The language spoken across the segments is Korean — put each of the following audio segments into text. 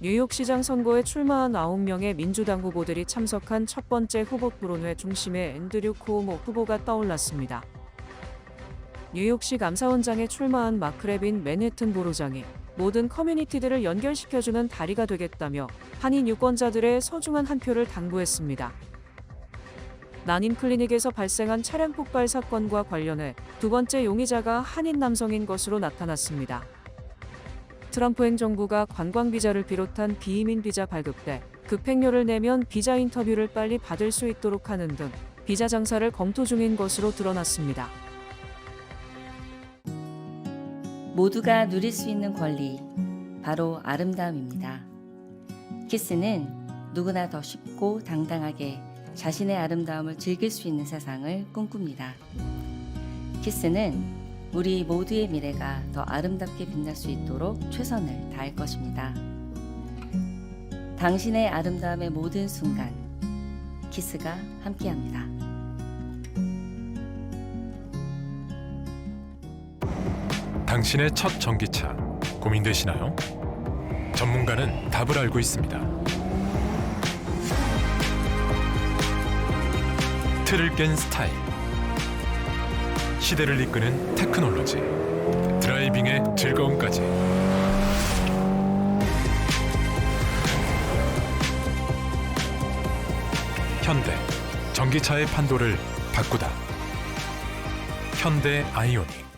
뉴욕시장 선거에 출마한 9명의 민주당 후보들이 참석한 첫 번째 후보 토론회 중심에 앤드류 쿠오모 후보가 떠올랐습니다. 뉴욕시 감사원장에 출마한 마크 레빈 맨해튼 보로장이 모든 커뮤니티들을 연결시켜주는 다리가 되겠다며 한인 유권자들의 소중한 한 표를 당부했습니다. 난임 클리닉에서 발생한 차량 폭발 사건과 관련해 두 번째 용의자가 한인 남성인 것으로 나타났습니다. 트럼프 행정부가 관광 비자를 비롯한 비이민 비자 발급 때 급행료를 내면 비자 인터뷰를 빨리 받을 수 있도록 하는 등 비자 장사를 검토 중인 것으로 드러났습니다. 모두가 누릴 수 있는 권리, 바로 아름다움입니다. 키스는 누구나 더 쉽고 당당하게 자신의 아름다움을 즐길 수 있는 세상을 꿈꿉니다. 키스는 우리 모두의 미래가 더 아름답게 빛날 수 있도록 최선을 다할 것입니다. 당신의 아름다움의 모든 순간, 키스가 함께합니다. 당신의 첫 전기차 고민되시나요? 전문가는 답을 알고 있습니다. 틀을 깬 스타일, 시대를 이끄는 테크놀로지, 드라이빙의 즐거움까지. 현대, 전기차의 판도를 바꾸다. 현대 아이오닉.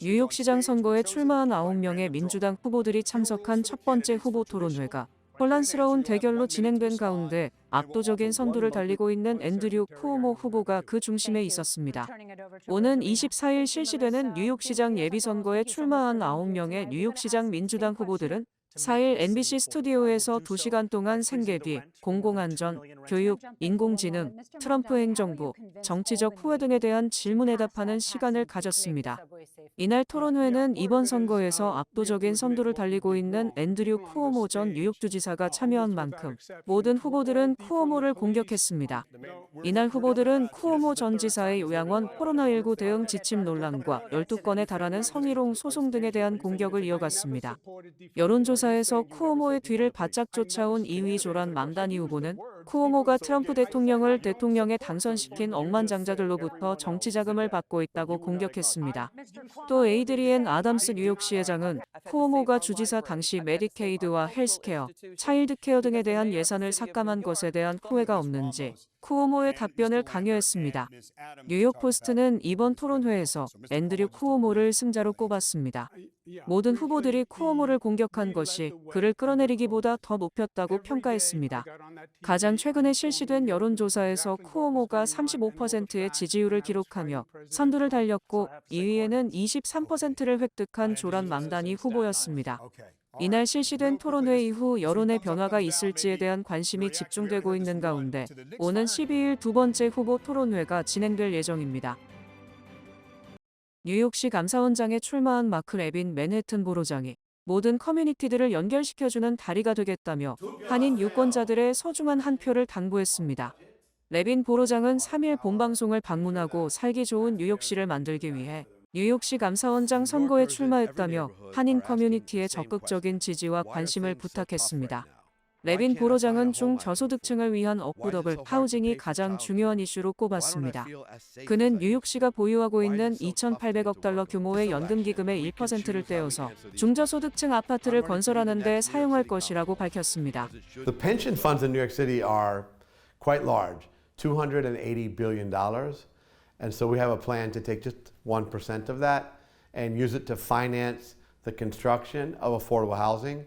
뉴욕시장 선거에 출마한 9명의 민주당 후보들이 참석한 첫 번째 후보 토론회가 혼란스러운 대결로 진행된 가운데 압도적인 선두를 달리고 있는 앤드류 쿠오모 후보가 그 중심에 있었습니다. 오는 24일 실시되는 뉴욕시장 예비선거에 출마한 9명의 뉴욕시장 민주당 후보들은 4일 MBC 스튜디오에서 2시간 동안 생계비, 공공안전, 교육, 인공지능, 트럼프 행정부, 정치적 후회 등에 대한 질문에 답하는 시간을 가졌습니다. 이날 토론회는 이번 선거에서 압도적인 선두를 달리고 있는 앤드류 쿠오모 전 뉴욕주지사가 참여한 만큼 모든 후보들은 쿠오모를 공격했습니다. 이날 후보들은 쿠오모 전 지사의 요양원 코로나19 대응 지침 논란과 12건에 달하는 성희롱 소송 등에 대한 공격을 이어갔습니다. 여론조사에서 쿠오모의 뒤를 바짝 쫓아온 2위 조란 맘다니 후보는 쿠오모가 트럼프 대통령을 대통령에 당선시킨 억만장자들로부터 정치 자금을 받고 있다고 공격했습니다. 또 에이드리엔 아담스 뉴욕시 회장은 쿠오모가 주지사 당시 메디케이드와 헬스케어, 차일드케어 등에 대한 예산을 삭감한 것에 대한 후회가 없는지 쿠오모의 답변을 강요했습니다. 뉴욕포스트는 이번 토론회에서 앤드류 쿠오모를 승자로 꼽았습니다. 모든 후보들이 쿠오모를 공격한 것이 그를 끌어내리기보다 더 높였다고 평가했습니다. 가장 최근에 실시된 여론조사에서 쿠오모가 35%의 지지율을 기록하며 선두를 달렸고 2위에는 23%를 획득한 조란 맘다니 후보였습니다. 이날 실시된 토론회 이후 여론의 변화가 있을지에 대한 관심이 집중되고 있는 가운데 오는 12일 두 번째 후보 토론회가 진행될 예정입니다. 뉴욕시 감사원장에 출마한 마크 레빈 맨해튼 보로장이 모든 커뮤니티들을 연결시켜주는 다리가 되겠다며 한인 유권자들의 소중한 한 표를 당부했습니다. 레빈 보로장은 3일 본방송을 방문하고 살기 좋은 뉴욕시를 만들기 위해 뉴욕시 감사원장 선거에 출마했다며 한인 커뮤니티의 적극적인 지지와 관심을 부탁했습니다. 레빈 보로장은 중저소득층을 위한 어포더블 하우징이 가장 중요한 이슈로 꼽았습니다. 그는 뉴욕시가 보유하고 있는 2,800억 달러 규모의 연금기금의 1%를 떼어서 중저소득층 아파트를 건설하는 데 사용할 것이라고 밝혔습니다. The pension funds in New York City are quite large, $280 billion. And so we have a plan to take just 1% of that and use it to finance the construction of affordable housing.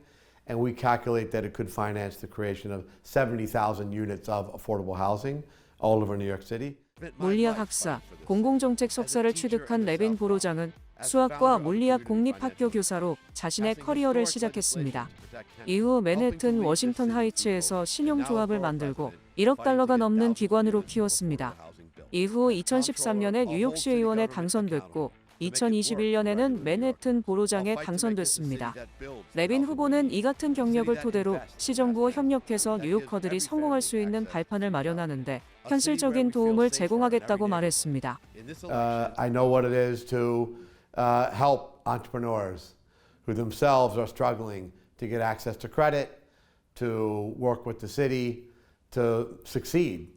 And we calculate that it could finance the creation of 70,000 units of affordable housing all over New York City. 물리학 학사, 공공정책 석사를 취득한 레빈 보로장은 수학과 물리학 공립학교 교사로 자신의 커리어를 시작했습니다. 이후 맨해튼 워싱턴 하이츠에서 신용조합을 만들고 1억 달러가 넘는 기관으로 키웠습니다. 이후 2013년에 뉴욕시 의원에 당선됐고 2021년에는 맨해튼 보로장에 당선됐습니다. 레빈 후보는 이 같은 경력을 토대로 시정부와 협력해서 뉴요커들이 성공할 수 있는 발판을 마련하는데 현실적인 도움을 제공하겠다고 말했습니다. I know what it is to help entrepreneurs who themselves are struggling to get access to credit, to work with the city, to succeed.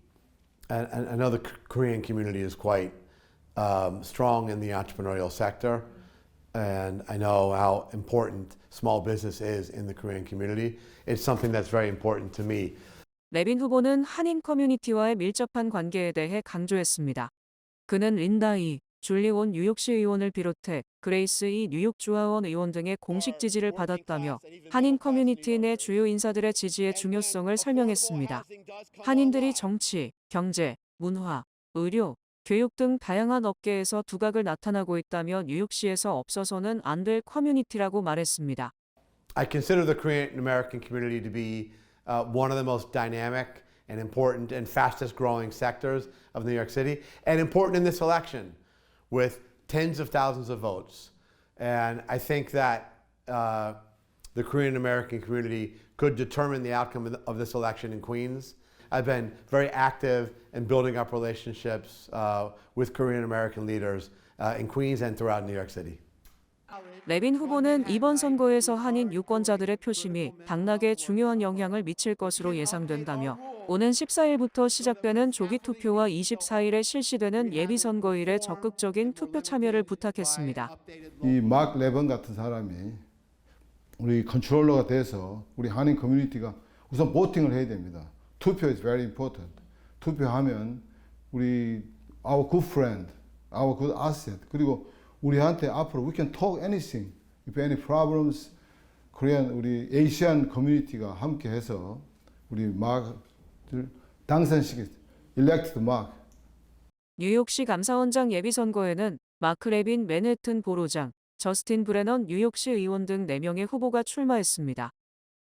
And I know the Korean community is quite strong in the entrepreneurial sector, and I know how important small business is in the Korean community. It's something that's very important to me. 레빈 후보는 한인 커뮤니티와의 밀접한 관계에 대해 강조했습니다. 그는 린다 이, 줄리 원 뉴욕시 의원을 비롯해 그레이스 이 뉴욕 주하원 의원 등의 공식 지지를 받았다며 한인 커뮤니티 내 주요 인사들의 지지의 중요성을 설명했습니다. 한인들이 정치, 경제, 문화, 의료, 교육 등 다양한 업계에서 두각을 나타나고 있다며 뉴욕시에서 없어서는 안 될 커뮤니티라고 말했습니다. I consider the Korean American community to be one of the most dynamic and important and fastest growing sectors of New York City, and important in this election with tens of thousands of votes. And I think that the Korean American community could determine the outcome of this election in Queens. I've been very active in building up relationships with Korean American leaders in Queens and throughout New York City. 레빈 후보는 이번 선거에서 한인 유권자들의 표심이 당락에 중요한 영향을 미칠 것으로 예상된다며 오는 14일부터 시작되는 조기 투표와 24일에 실시되는 예비 선거일에 적극적인 투표 참여를 부탁했습니다. 이 막 레번 같은 사람이 우리 컨트롤러가 돼서 우리 한인 커뮤니티가 우선 보팅을 해야 됩니다. 투표 is very important. 투표하면 우리 our good friend, our good asset, 그리고 우리한테 앞으로 we can talk anything, if any problems, Korean 우리 Asian 커뮤니티가 함께해서 우리 막을 당선시켰, elected 막. 뉴욕시 감사원장 예비선거에는 마크 레빈 맨해튼 보로장, 저스틴 브레넌 뉴욕시 의원 등 4명의 후보가 출마했습니다.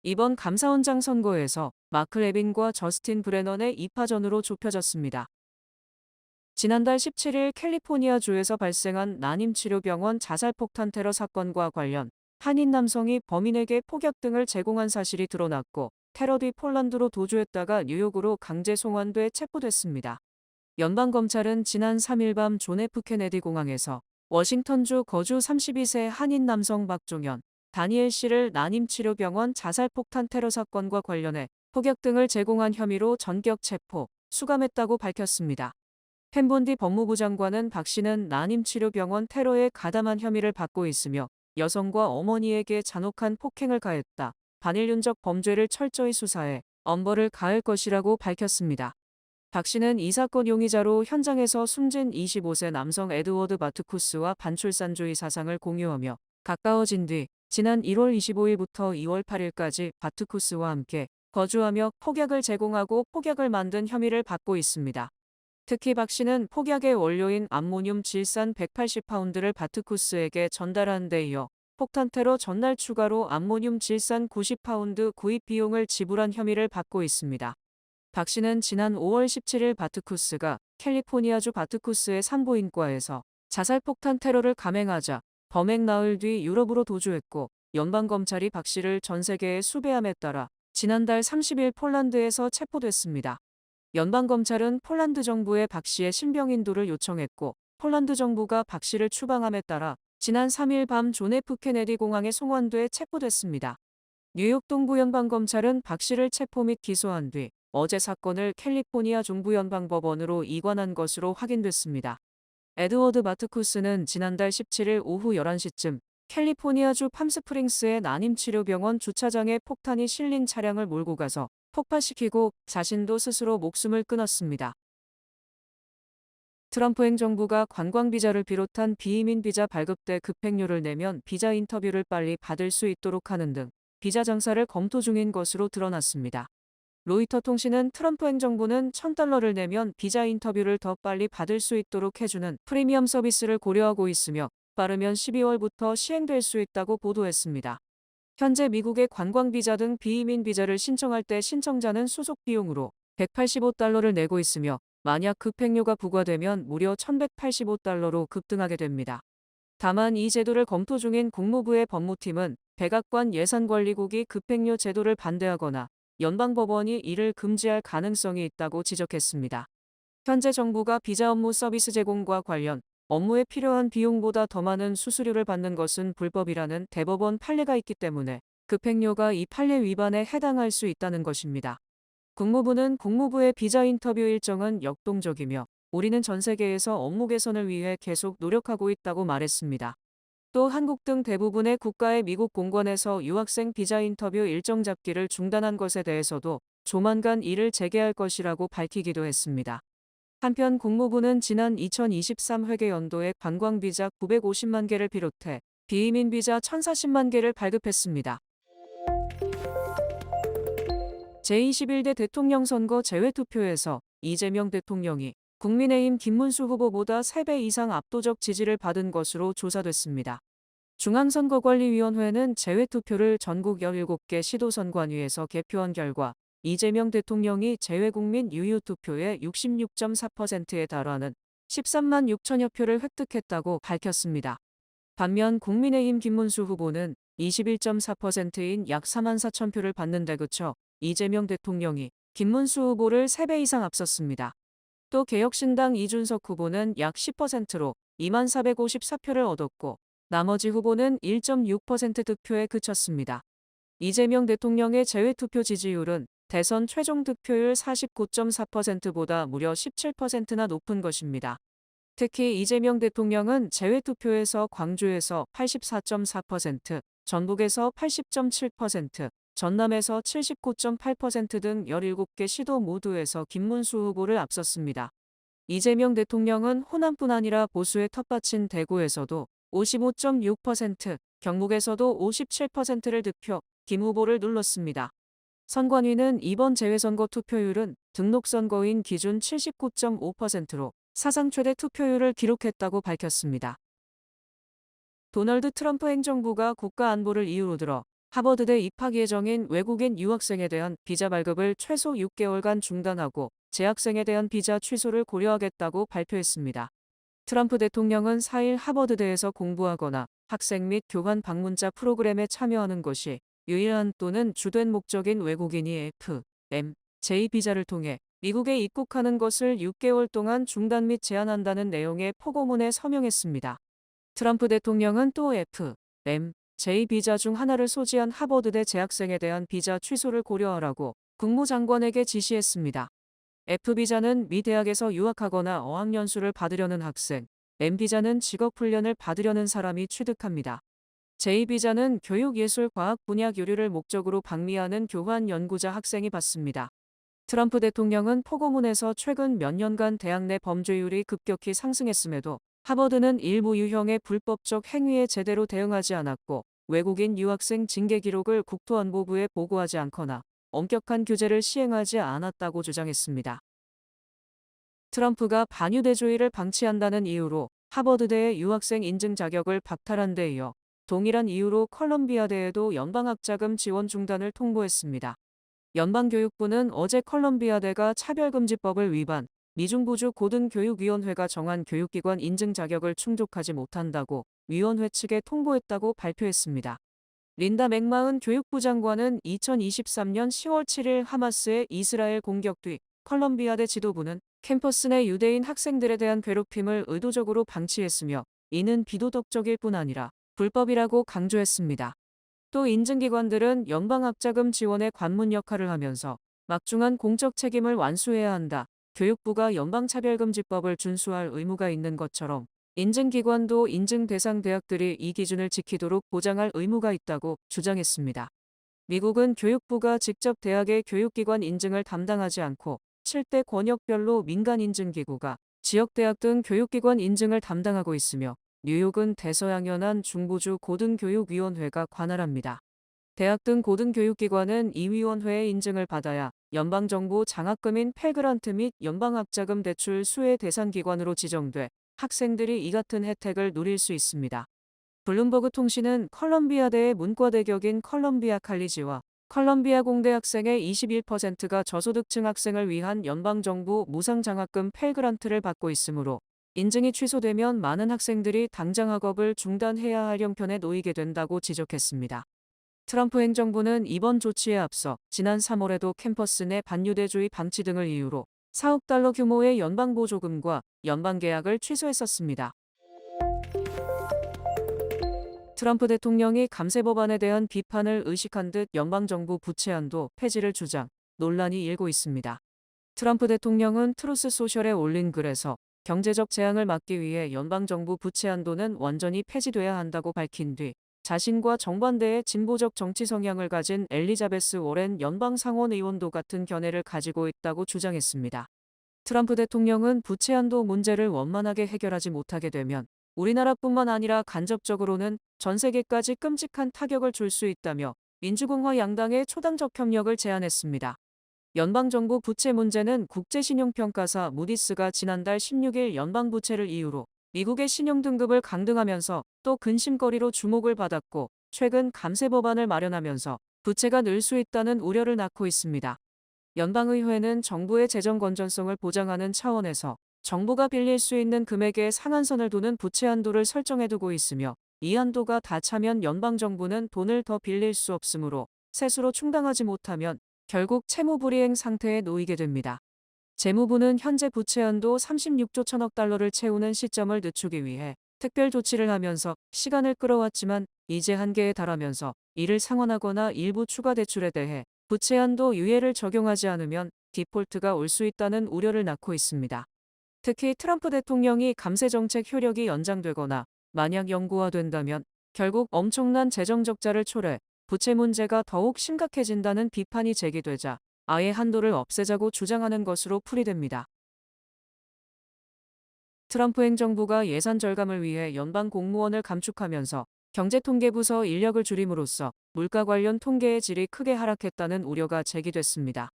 이번 감사원장 선거에서 마크 레빈과 저스틴 브레넌의 2파전으로 좁혀졌습니다. 지난달 17일 캘리포니아주에서 발생한 난임치료병원 자살폭탄 테러 사건과 관련 한인 남성이 범인에게 폭약 등을 제공한 사실이 드러났고 테러 뒤 폴란드로 도주했다가 뉴욕으로 강제 송환돼 체포됐습니다. 연방검찰은 지난 3일 밤 존 F 케네디 공항에서 워싱턴주 거주 32세 한인 남성 박종현, 다니엘 씨를 난임치료병원 자살폭탄 테러 사건과 관련해 폭약 등을 제공한 혐의로 전격 체포, 수감했다고 밝혔습니다. 펜본디 법무부 장관은 박 씨는 난임치료병원 테러에 가담한 혐의를 받고 있으며 여성과 어머니에게 잔혹한 폭행을 가했다. 반일륜적 범죄를 철저히 수사해 엄벌을 가할 것이라고 밝혔습니다. 박 씨는 이 사건 용의자로 현장에서 숨진 25세 남성 에드워드 바트쿠스와 반출산주의 사상을 공유하며 가까워진 뒤 지난 1월 25일부터 2월 8일까지 바트쿠스와 함께 거주하며 폭약을 제공하고 폭약을 만든 혐의를 받고 있습니다. 특히 박 씨는 폭약의 원료인 암모늄 질산 180파운드를 바트쿠스에게 전달한 데 이어 폭탄 테러 전날 추가로 암모늄 질산 90파운드 구입 비용을 지불한 혐의를 받고 있습니다. 박 씨는 지난 5월 17일 바트쿠스가 캘리포니아주 바트쿠스의 산부인과에서 자살폭탄 테러를 감행하자 범행 나흘 뒤 유럽으로 도주했고 연방검찰이 박 씨를 전 세계에 수배함에 따라 지난달 30일 폴란드에서 체포됐습니다. 연방검찰은 폴란드 정부에 박 씨의 신병 인도를 요청했고 폴란드 정부가 박 씨를 추방함에 따라 지난 3일 밤 존 F 케네디 공항에 송환돼 체포됐습니다. 뉴욕 동부연방검찰은 박 씨를 체포 및 기소한 뒤 어제 사건을 캘리포니아 중부연방법원으로 이관한 것으로 확인됐습니다. 에드워드 바트쿠스는 지난달 17일 오후 11시쯤 캘리포니아주 팜스프링스의 난임치료병원 주차장에 폭탄이 실린 차량을 몰고 가서 폭파시키고 자신도 스스로 목숨을 끊었습니다. 트럼프 행정부가 관광비자를 비롯한 비이민 비자 발급 때 급행료를 내면 비자 인터뷰를 빨리 받을 수 있도록 하는 등 비자 장사를 검토 중인 것으로 드러났습니다. 로이터 통신은 트럼프 행정부는 $1,000를 내면 비자 인터뷰를 더 빨리 받을 수 있도록 해주는 프리미엄 서비스를 고려하고 있으며 빠르면 12월부터 시행될 수 있다고 보도했습니다. 현재 미국의 관광비자 등 비이민 비자를 신청할 때 신청자는 수속 비용으로 $185를 내고 있으며 만약 급행료가 부과되면 무려 $1,185로 급등하게 됩니다. 다만 이 제도를 검토 중인 국무부의 법무팀은 백악관 예산관리국이 급행료 제도를 반대하거나 연방법원이 이를 금지할 가능성이 있다고 지적했습니다. 현재 정부가 비자 업무 서비스 제공과 관련 업무에 필요한 비용보다 더 많은 수수료를 받는 것은 불법이라는 대법원 판례가 있기 때문에 급행료가 이 판례 위반에 해당할 수 있다는 것입니다. 국무부는 국무부의 비자 인터뷰 일정은 역동적이며 우리는 전 세계에서 업무 개선을 위해 계속 노력하고 있다고 말했습니다. 또 한국 등 대부분의 국가의 미국 공관에서 유학생 비자 인터뷰 일정 잡기를 중단한 것에 대해서도 조만간 이를 재개할 것이라고 밝히기도 했습니다. 한편 국무부는 지난 2023 회계연도에 관광비자 950만 개를 비롯해 비이민 비자 1040만 개를 발급했습니다. 제21대 대통령 선거 재외투표에서 이재명 대통령이 국민의힘 김문수 후보보다 3배 이상 압도적 지지를 받은 것으로 조사됐습니다. 중앙선거관리위원회는 재외투표를 전국 17개 시도선관위에서 개표한 결과 이재명 대통령이 재외국민 유효투표의 66.4%에 달하는 13만 6천여 표를 획득했다고 밝혔습니다. 반면 국민의힘 김문수 후보는 21.4%인 약 4만 4천 표를 받는 데 그쳐 이재명 대통령이 김문수 후보를 3배 이상 앞섰습니다. 또 개혁신당 이준석 후보는 약 10%로 2만 454표를 얻었고 나머지 후보는 1.6% 득표에 그쳤습니다. 이재명 대통령의 재외투표 지지율은 대선 최종 득표율 49.4%보다 무려 17%나 높은 것입니다. 특히 이재명 대통령은 재외투표에서 광주에서 84.4%, 전북에서 80.7%, 전남에서 79.8% 등 17개 시도 모두에서 김문수 후보를 앞섰습니다. 이재명 대통령은 호남뿐 아니라 보수의 텃밭인 대구에서도 55.6%, 경북에서도 57%를 득표, 김 후보를 눌렀습니다. 선관위는 이번 재외선거 투표율은 등록선거인 기준 79.5%로 사상 최대 투표율을 기록했다고 밝혔습니다. 도널드 트럼프 행정부가 국가 안보를 이유로 들어 하버드대 입학 예정인 외국인 유학생에 대한 비자 발급을 최소 6개월간 중단하고 재학생에 대한 비자 취소를 고려하겠다고 발표했습니다. 트럼프 대통령은 4일 하버드대에서 공부하거나 학생 및 교환 방문자 프로그램에 참여하는 것이 유일한 또는 주된 목적인 외국인이 F.M.J 비자를 통해 미국에 입국하는 것을 6개월 동안 중단 및 제한한다는 내용의 포고문에 서명했습니다. 트럼프 대통령은 또 F.M.J 비자 중 하나를 소지한 하버드대 재학생에 대한 비자 취소를 고려하라고 국무장관에게 지시했습니다. F비자는 미 대학에서 유학하거나 어학연수를 받으려는 학생, M비자는 직업훈련을 받으려는 사람이 취득합니다. J비자는 교육, 예술, 과학 분야 교류를 목적으로 방미하는 교환 연구자 학생이 받습니다. 트럼프 대통령은 포고문에서 최근 몇 년간 대학 내 범죄율이 급격히 상승했음에도 하버드는 일부 유형의 불법적 행위에 제대로 대응하지 않았고 외국인 유학생 징계 기록을 국토안보부에 보고하지 않거나 엄격한 규제를 시행하지 않았다고 주장했습니다. 트럼프가 반유대주의를 방치한다는 이유로 하버드대의 유학생 인증 자격을 박탈한 데 이어 동일한 이유로 컬럼비아대에도 연방학자금 지원 중단을 통보했습니다. 연방교육부는 어제 컬럼비아대가 차별금지법을 위반, 미중부주 고등교육위원회가 정한 교육기관 인증 자격을 충족하지 못한다고 위원회 측에 통보했다고 발표했습니다. 린다 맥마흔 교육부 장관은 2023년 10월 7일 하마스의 이스라엘 공격 뒤 컬럼비아대 지도부는 캠퍼스 내 유대인 학생들에 대한 괴롭힘을 의도적으로 방치했으며 이는 비도덕적일 뿐 아니라 불법이라고 강조했습니다. 또 인증기관들은 연방학자금 지원의 관문 역할을 하면서 막중한 공적 책임을 완수해야 한다. 교육부가 연방차별금지법을 준수할 의무가 있는 것처럼 인증기관도 인증 대상 대학들이 이 기준을 지키도록 보장할 의무가 있다고 주장했습니다. 미국은 교육부가 직접 대학의 교육기관 인증을 담당하지 않고 7대 권역별로 민간인증기구가 지역대학 등 교육기관 인증을 담당하고 있으며 뉴욕은 대서양연안 중부주 고등교육위원회가 관할합니다. 대학 등 고등교육기관은 이 위원회의 인증을 받아야 연방정부 장학금인 펠그란트 및 연방학자금 대출 수혜 대상 기관으로 지정돼 학생들이 이 같은 혜택을 누릴 수 있습니다. 블룸버그 통신은 컬럼비아대의 문과대격인 컬럼비아 칼리지와 컬럼비아 공대 학생의 21%가 저소득층 학생을 위한 연방정부 무상장학금 펠그란트를 받고 있으므로 인증이 취소되면 많은 학생들이 당장 학업을 중단해야 할 형편에 놓이게 된다고 지적했습니다. 트럼프 행정부는 이번 조치에 앞서 지난 3월에도 캠퍼스 내 반유대주의 방치 등을 이유로 4억 달러 규모의 연방보조금과 연방계약을 취소했었습니다. 트럼프 대통령이 감세 법안에 대한 비판을 의식한 듯 연방정부 부채한도 폐지를 주장, 논란이 일고 있습니다. 트럼프 대통령은 트루스 소셜에 올린 글에서 경제적 재앙을 막기 위해 연방정부 부채한도는 완전히 폐지돼야 한다고 밝힌 뒤 자신과 정반대의 진보적 정치 성향을 가진 엘리자베스 워렌 연방상원의원도 같은 견해를 가지고 있다고 주장했습니다. 트럼프 대통령은 부채한도 문제를 원만하게 해결하지 못하게 되면 우리나라뿐만 아니라 간접적으로는 전 세계까지 끔찍한 타격을 줄 수 있다며 민주공화 양당의 초당적 협력을 제안했습니다. 연방정부 부채 문제는 국제신용평가사 무디스가 지난달 16일 연방부채를 이유로 미국의 신용등급을 강등하면서 또 근심거리로 주목을 받았고 최근 감세 법안을 마련하면서 부채가 늘 수 있다는 우려를 낳고 있습니다. 연방의회는 정부의 재정 건전성을 보장하는 차원에서 정부가 빌릴 수 있는 금액의 상한선을 두는 부채 한도를 설정해두고 있으며 이 한도가 다 차면 연방정부는 돈을 더 빌릴 수 없으므로 세수로 충당하지 못하면 결국 채무불이행 상태에 놓이게 됩니다. 재무부는 현재 부채 한도 36조 1천억 달러를 채우는 시점을 늦추기 위해 특별 조치를 하면서 시간을 끌어왔지만 이제 한계에 달하면서 이를 상환하거나 일부 추가 대출에 대해 부채 한도 유예를 적용하지 않으면 디폴트가 올 수 있다는 우려를 낳고 있습니다. 특히 트럼프 대통령이 감세 정책 효력이 연장되거나 만약 영구화된다면 결국 엄청난 재정 적자를 초래, 부채 문제가 더욱 심각해진다는 비판이 제기되자 아예 한도를 없애자고 주장하는 것으로 풀이됩니다. 트럼프 행정부가 예산 절감을 위해 연방 공무원을 감축하면서 경제통계부서 인력을 줄임으로써 물가 관련 통계의 질이 크게 하락했다는 우려가 제기됐습니다.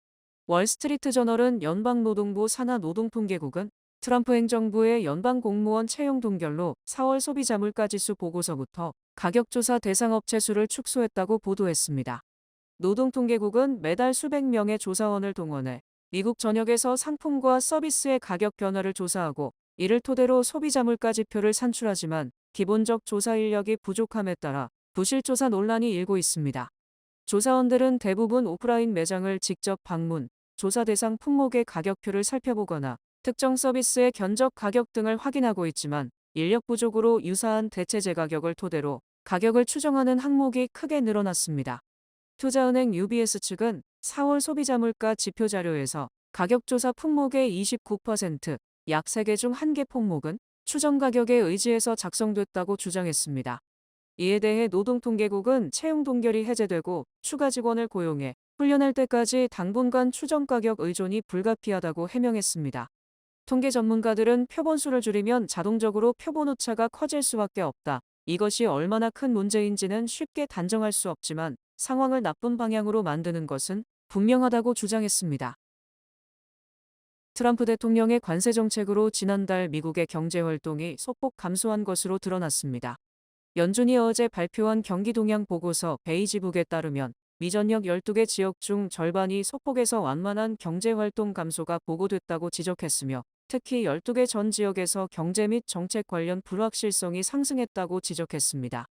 월스트리트 저널은 연방노동부 산하노동통계국은 트럼프 행정부의 연방 공무원 채용 동결로 4월 소비자 물가지수 보고서부터 가격조사 대상 업체 수를 축소했다고 보도했습니다. 노동통계국은 매달 수백 명의 조사원을 동원해 미국 전역에서 상품과 서비스의 가격 변화를 조사하고 이를 토대로 소비자 물가 지표를 산출하지만 기본적 조사 인력이 부족함에 따라 부실조사 논란이 일고 있습니다. 조사원들은 대부분 오프라인 매장을 직접 방문, 조사 대상 품목의 가격표를 살펴보거나 특정 서비스의 견적 가격 등을 확인하고 있지만 인력 부족으로 유사한 대체제 가격을 토대로 가격을 추정하는 항목이 크게 늘어났습니다. 투자은행 UBS 측은 4월 소비자 물가 지표 자료에서 가격조사 품목의 29%, 약 3개 중 1개 품목은 추정 가격에 의지해서 작성됐다고 주장했습니다. 이에 대해 노동통계국은 채용 동결이 해제되고 추가 직원을 고용해 훈련할 때까지 당분간 추정 가격 의존이 불가피하다고 해명했습니다. 통계 전문가들은 표본수를 줄이면 자동적으로 표본 오차가 커질 수밖에 없다. 이것이 얼마나 큰 문제인지는 쉽게 단정할 수 없지만 상황을 나쁜 방향으로 만드는 것은 분명하다고 주장했습니다. 트럼프 대통령의 관세 정책으로 지난달 미국의 경제 활동이 소폭 감소한 것으로 드러났습니다. 연준이 어제 발표한 경기 동향 보고서 베이지북에 따르면 미 전역 12개 지역 중 절반이 소폭에서 완만한 경제 활동 감소가 보고됐다고 지적했으며 특히 12개 전 지역에서 경제 및 정책 관련 불확실성이 상승했다고 지적했습니다.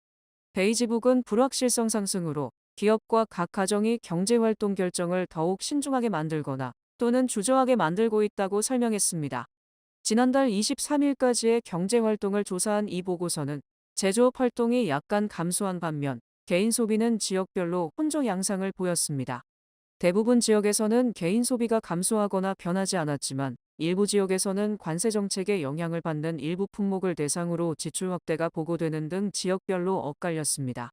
베이지북은 불확실성 상승으로 기업과 각 가정이 경제활동 결정을 더욱 신중하게 만들거나 또는 주저하게 만들고 있다고 설명했습니다. 지난달 23일까지의 경제활동을 조사한 이 보고서는 제조업 활동이 약간 감소한 반면 개인 소비는 지역별로 혼조 양상을 보였습니다. 대부분 지역에서는 개인 소비가 감소하거나 변하지 않았지만 일부 지역에서는 관세 정책의 영향을 받는 일부 품목을 대상으로 지출 확대가 보고되는 등 지역별로 엇갈렸습니다.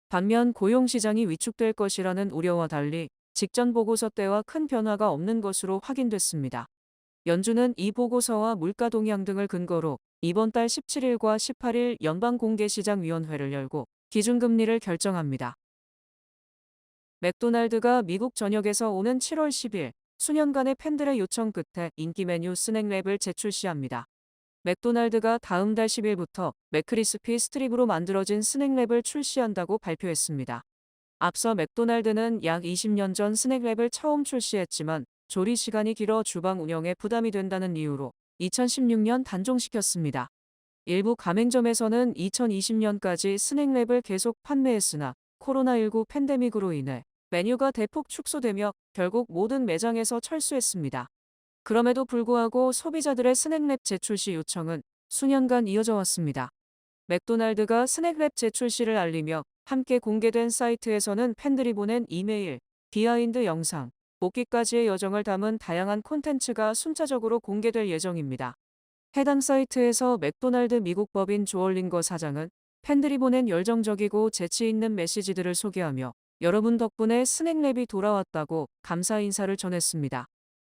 반면 고용시장이 위축될 것이라는 우려와 달리 직전 보고서 때와 큰 변화가 없는 것으로 확인됐습니다. 연준은 이 보고서와 물가 동향 등을 근거로 이번 달 17일과 18일 연방공개시장위원회를 열고 기준금리를 결정합니다. 맥도날드가 미국 전역에서 오는 7월 10일 수년간의 팬들의 요청 끝에 인기 메뉴 스낵랩을 재출시합니다. 맥도날드가 다음 달 10일부터 맥크리스피 스트립으로 만들어진 스낵랩을 출시한다고 발표했습니다. 앞서 맥도날드는 약 20년 전 스낵랩을 처음 출시했지만 조리 시간이 길어 주방 운영에 부담이 된다는 이유로 2016년 단종시켰습니다. 일부 가맹점에서는 2020년까지 스낵랩을 계속 판매했으나 코로나19 팬데믹으로 인해 메뉴가 대폭 축소되며 결국 모든 매장에서 철수했습니다. 그럼에도 불구하고 소비자들의 스낵랩 재출시 요청은 수년간 이어져 왔습니다. 맥도날드가 스낵랩 재출시를 알리며 함께 공개된 사이트에서는 팬들이 보낸 이메일, 비하인드 영상, 복귀까지의 여정을 담은 다양한 콘텐츠가 순차적으로 공개될 예정입니다. 해당 사이트에서 맥도날드 미국 법인 조얼링거 사장은 팬들이 보낸 열정적이고 재치 있는 메시지들을 소개하며 여러분 덕분에 스낵랩이 돌아왔다고 감사 인사를 전했습니다.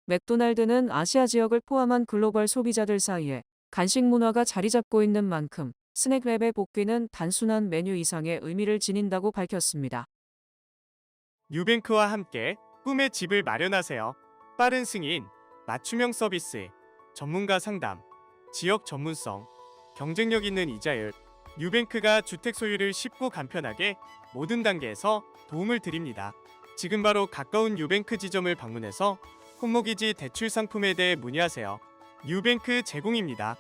맥도날드는 아시아 지역을 포함한 글로벌 소비자들 사이에 간식 문화가 자리 잡고 있는 만큼 스낵랩의 복귀는 단순한 메뉴 이상의 의미를 지닌다고 밝혔습니다. 뉴뱅크와 함께 꿈의 집을 마련하세요. 빠른 승인, 맞춤형 서비스, 전문가 상담, 지역 전문성, 경쟁력 있는 이자율. 뉴뱅크가 주택 소유를 쉽고 간편하게 모든 단계에서 도움을 드립니다. 지금 바로 가까운 뉴뱅크 지점을 방문해서 홈모기지 대출 상품에 대해 문의하세요. 뉴뱅크 제공입니다.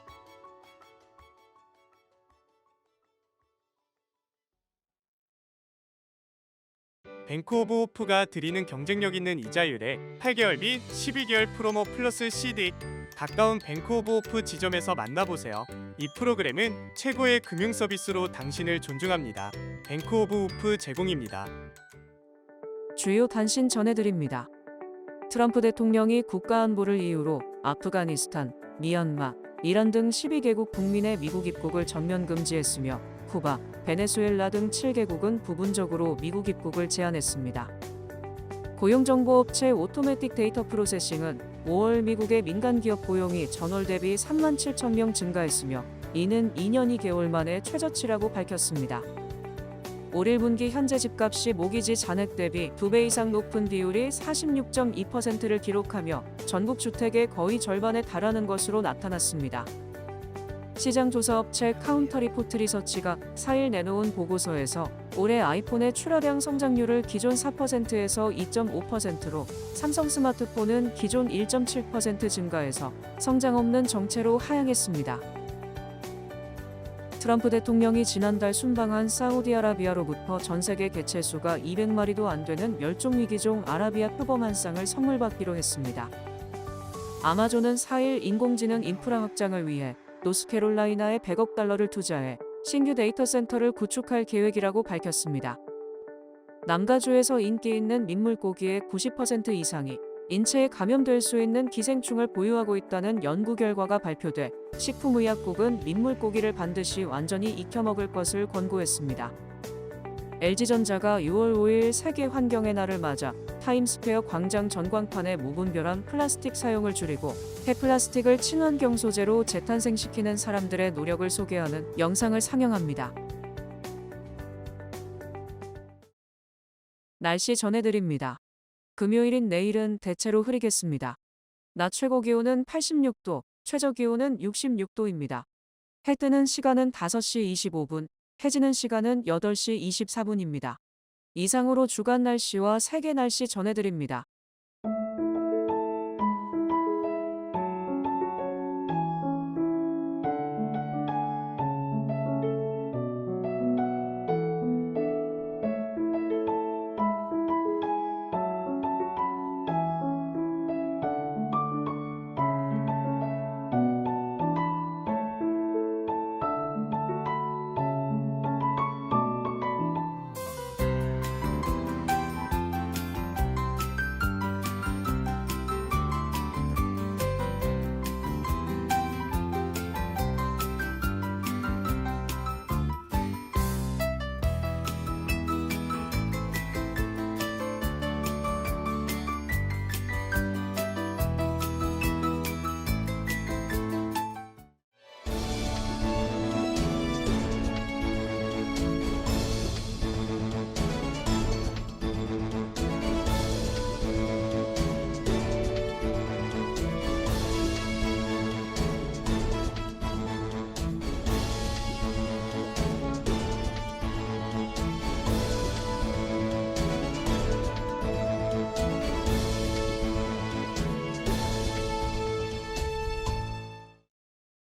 뱅크 오브 호프가 드리는 경쟁력 있는 이자율에 8개월 및 12개월 프로모 플러스 CD. 가까운 뱅크 오브 호프 지점에서 만나보세요. 이 프로그램은 최고의 금융 서비스로 당신을 존중합니다. 뱅크 오브 호프 제공입니다. 주요 단신 전해드립니다. 트럼프 대통령이 국가안보를 이유로 아프가니스탄, 미얀마, 이란 등 12개국 국민의 미국 입국을 전면 금지했으며 쿠바, 베네수엘라 등 7개국은 부분적으로 미국 입국을 제한했습니다. 고용정보업체 오토매틱 데이터 프로세싱은 5월 미국의 민간기업 고용이 전월 대비 3만 7천 명 증가했으며 이는 2년 2개월 만에 최저치라고 밝혔습니다. 올 1분기 현재 집값이 모기지 잔액 대비 2배 이상 높은 비율이 46.2%를 기록하며 전국 주택의 거의 절반에 달하는 것으로 나타났습니다. 시장조사업체 카운터리포트 리서치가 4일 내놓은 보고서에서 올해 아이폰의 출하량 성장률을 기존 4%에서 2.5%로 삼성 스마트폰은 기존 1.7% 증가해서 성장 없는 정체로 하향했습니다. 트럼프 대통령이 지난달 순방한 사우디아라비아로부터 전세계 개체수가 200마리도 안 되는 멸종위기종 아라비아 표범 한 쌍을 선물 받기로 했습니다. 아마존은 4일 인공지능 인프라 확장을 위해 노스캐롤라이나에 100억 달러를 투자해 신규 데이터 센터를 구축할 계획이라고 밝혔습니다. 남가주에서 인기 있는 민물고기의 90% 이상이 인체에 감염될 수 있는 기생충을 보유하고 있다는 연구 결과가 발표돼 식품의약국은 민물고기를 반드시 완전히 익혀 먹을 것을 권고했습니다. LG전자가 6월 5일 세계 환경의 날을 맞아 타임스퀘어 광장 전광판에 무분별한 플라스틱 사용을 줄이고 폐플라스틱을 친환경 소재로 재탄생시키는 사람들의 노력을 소개하는 영상을 상영합니다. 날씨 전해드립니다. 금요일인 내일은 대체로 흐리겠습니다. 낮 최고 기온은 86도, 최저 기온은 66도입니다. 해 뜨는 시간은 5시 25분, 해지는 시간은 8시 24분입니다. 이상으로 주간 날씨와 세계 날씨 전해드립니다.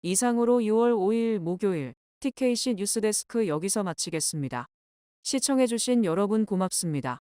이상으로 6월 5일 목요일 TKC 뉴스데스크 여기서 마치겠습니다. 시청해주신 여러분 고맙습니다.